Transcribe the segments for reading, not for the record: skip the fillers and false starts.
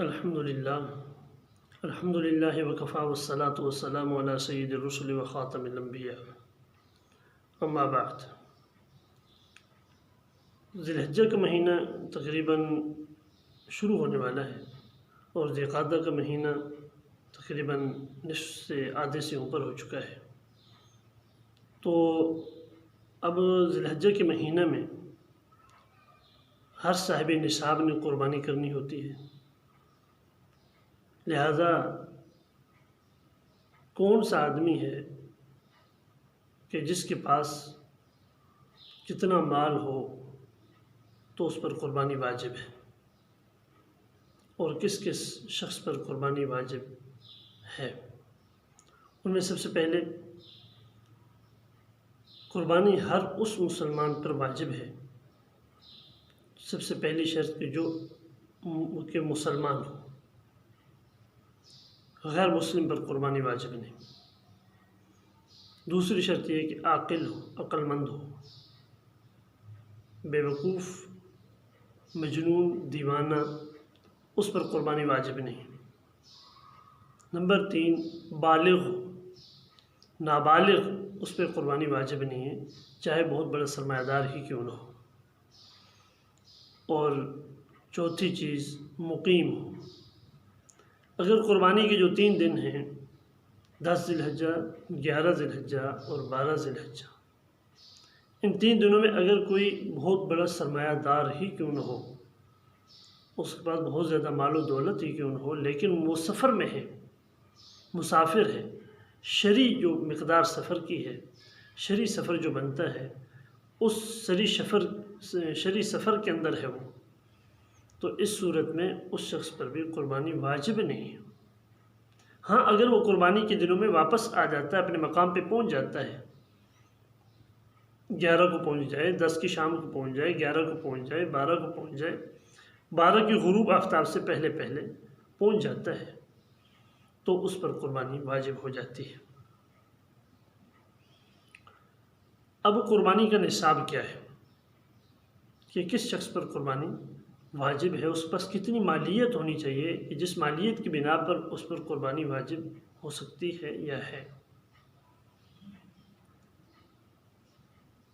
الحمد للہ وکفا والصلاة والسلام علی سید الرسل و خاتم الانبیاء اما بعد۔ ذی الحجہ کا مہینہ تقریباً شروع ہونے والا ہے اور ذی القعدہ کا مہینہ تقریباً نصف سے آدھے سے اوپر ہو چکا ہے۔ تو اب ذی الحجہ کے مہینہ میں ہر صاحب نصاب نے قربانی کرنی ہوتی ہے، لہذا کون سا آدمی ہے کہ جس کے پاس کتنا مال ہو تو اس پر قربانی واجب ہے، اور کس کس شخص پر قربانی واجب ہے۔ ان میں سب سے پہلے قربانی ہر اس مسلمان پر واجب ہے، سب سے پہلی شرط کہ مسلمان ہو، غیر مسلم پر قربانی واجب نہیں۔ دوسری شرط یہ کہ عاقل ہو، عقل مند ہو، بے وقوف، مجنون، دیوانہ، اس پر قربانی واجب نہیں۔ نمبر 3، بالغ ہو، نابالغ اس پہ قربانی واجب نہیں ہے، چاہے بہت بڑا سرمایہ دار ہی کیوں نہ ہو۔ اور چوتھی چیز، مقیم ہو۔ اگر قربانی کے جو 3 دن ہیں، 10 ذی الحجہ، 11 ذی الحجہ اور 12 ذی الحجہ، ان 3 دنوں میں اگر کوئی بہت بڑا سرمایہ دار ہی کیوں نہ ہو، اس کے پاس بہت زیادہ مال و دولت ہی کیوں نہ ہو، لیکن وہ سفر میں ہے، مسافر ہے، شرعی جو مقدار سفر کی ہے، شرعی سفر جو بنتا ہے، اس شرعی سفر کے اندر ہے وہ، تو اس صورت میں اس شخص پر بھی قربانی واجب نہیں ہے۔ ہاں، اگر وہ قربانی کے دنوں میں واپس آ جاتا ہے، اپنے مقام پہ پہنچ جاتا ہے، 11 کو پہنچ جائے، 10 کی شام کو پہنچ جائے، 11 کو پہنچ جائے، 12 کو پہنچ جائے، 12 کی غروب آفتاب سے پہلے پہنچ جاتا ہے، تو اس پر قربانی واجب ہو جاتی ہے۔ اب قربانی کا نصاب کیا ہے، کہ کس شخص پر قربانی واجب ہے، اس پاس کتنی مالیت ہونی چاہیے کہ جس مالیت کی بنا پر اس پر قربانی واجب ہو سکتی ہے یا ہے۔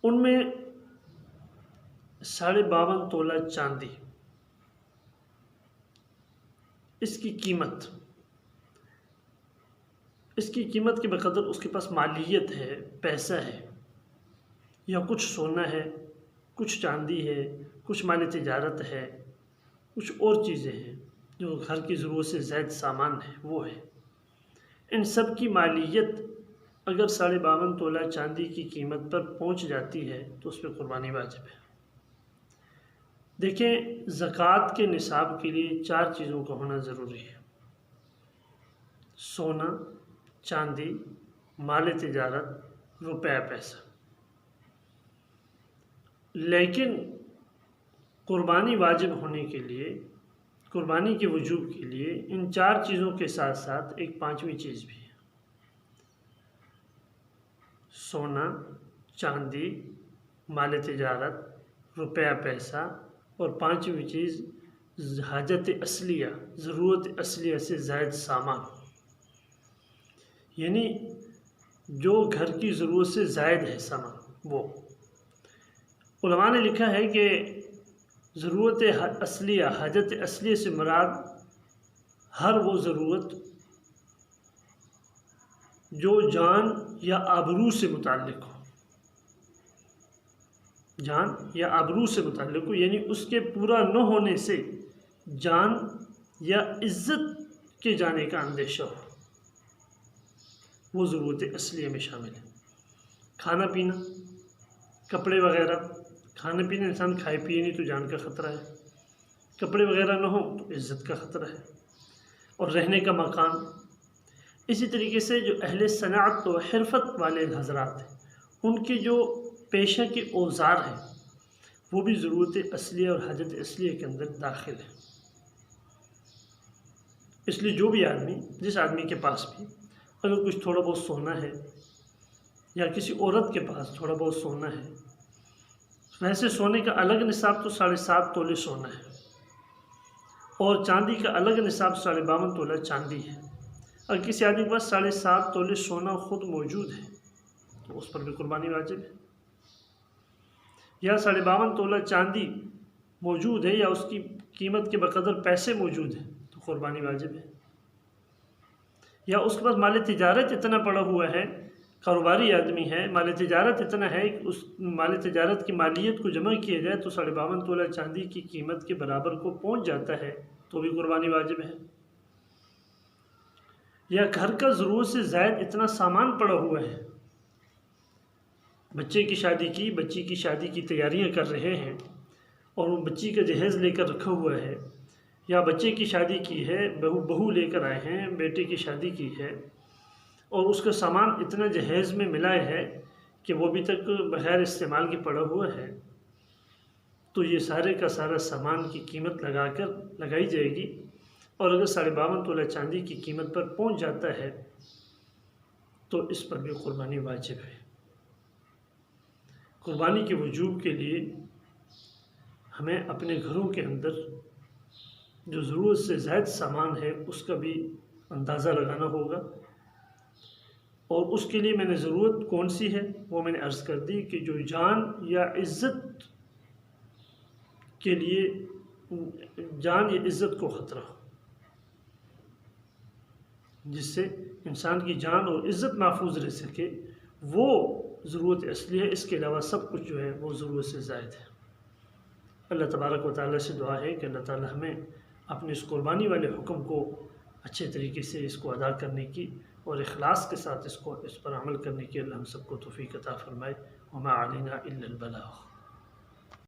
ان میں 52.5 تولہ چاندی، اس کی قیمت کے بقدر اس کے پاس مالیت ہے، پیسہ ہے، یا کچھ سونا ہے، کچھ چاندی ہے، کچھ مال تجارت ہے، کچھ اور چیزیں ہیں جو گھر کی ضرورت سے زائد سامان ہے، وہ ہے۔ ان سب کی مالیت اگر 52.5 تولہ چاندی کی قیمت پر پہنچ جاتی ہے تو اس پہ قربانی واجب ہے۔ دیکھیں، زکوٰۃ کے نصاب کے لیے 4 چیزوں کا ہونا ضروری ہے: سونا، چاندی، مال تجارت، روپیہ پیسہ۔ لیکن قربانی واجب ہونے کے لیے، قربانی کے وجوب کے لیے، ان 4 چیزوں کے ساتھ ساتھ ایک 5ویں چیز بھی ہے: سونا، چاندی، مال تجارت، روپیہ پیسہ، اور 5ویں چیز حاجت اصلیہ، ضرورت اصلیہ سے زائد سامان، یعنی جو گھر کی ضرورت سے زائد ہے سامان۔ وہ علماء نے لکھا ہے کہ ضرورت اصلیہ، حاجت اصلیہ سے مراد ہر وہ ضرورت جو جان یا آبرو سے متعلق ہو، جان یا آبرو سے متعلق ہو، یعنی اس کے پورا نہ ہونے سے جان یا عزت کے جانے کا اندیشہ ہو، وہ ضرورت اصلیہ میں شامل ہے۔ کھانا پینا، کپڑے وغیرہ، کھانا پینا انسان کھائے پیے نہیں تو جان کا خطرہ ہے، کپڑے وغیرہ نہ ہو تو عزت کا خطرہ ہے، اور رہنے کا مکان۔ اسی طریقے سے جو اہل صنعت و حرفت والے حضرات ہیں، ان کے جو پیشہ کے اوزار ہیں، وہ بھی ضرورت اصلیہ اور حاجت اصلیہ کے اندر داخل ہیں۔ اس لیے جو بھی آدمی، جس آدمی کے پاس بھی اگر کچھ تھوڑا بہت سونا ہے، یا کسی عورت کے پاس تھوڑا بہت سونا ہے، ویسے سونے کا الگ نصاب تو 7.5 تولے سونا ہے، اور چاندی کا الگ نصاب 52.5 تولہ چاندی ہے۔ اگر کسی آدمی کے پاس 7.5 تولے سونا خود موجود ہے تو اس پر بھی قربانی واجب ہے، یا 52.5 تولہ چاندی موجود ہے یا اس کی قیمت کے بقدر پیسے موجود ہیں تو قربانی واجب ہے، یا اس کے پاس مال تجارت اتنا پڑا ہوا ہے، کاروباری آدمی ہے، مال تجارت اتنا ہے کہ اس مال تجارت کی مالیت کو جمع کیا جائے تو 52.5 تولہ چاندی کی قیمت کے برابر کو پہنچ جاتا ہے تو بھی قربانی واجب ہے، یا گھر کا ضرورت سے زائد اتنا سامان پڑا ہوا ہے، بچے کی شادی کی، بچی کی شادی کی تیاریاں کر رہے ہیں اور وہ بچی کا جہیز لے کر رکھا ہوا ہے، یا بچے کی شادی کی ہے، بہو لے کر آئے ہیں، بیٹے کی شادی کی ہے اور اس کا سامان اتنا جہیز میں ملا ہے کہ وہ ابھی تک بغیر استعمال کے پڑا ہوا ہے، تو یہ سارے کا سارا سامان کی قیمت لگائی جائے گی، اور اگر 52.5 تولہ چاندی کی قیمت پر پہنچ جاتا ہے تو اس پر بھی قربانی واجب ہے۔ قربانی کے وجوب کے لیے ہمیں اپنے گھروں کے اندر جو ضرورت سے زائد سامان ہے اس کا بھی اندازہ لگانا ہوگا، اور اس کے لیے میں نے ضرورت کون سی ہے وہ میں نے عرض کر دی کہ جو جان یا عزت کے لیے جان یا عزت کو خطرہ ہو، جس سے انسان کی جان اور عزت محفوظ رہ سکے، وہ ضرورت اصلی ہے، اس کے علاوہ سب کچھ جو ہے وہ ضرورت سے زائد ہے۔ اللہ تبارک و تعالیٰ سے دعا ہے کہ اللہ تعالیٰ ہمیں اپنے اس قربانی والے حکم کو اچھے طریقے سے اس کو ادا کرنے کی اور اخلاص کے ساتھ اس پر عمل کرنے کی اللہ ہم سب کو توفیق عطا فرمائے۔ وما علینا الا البلاغ۔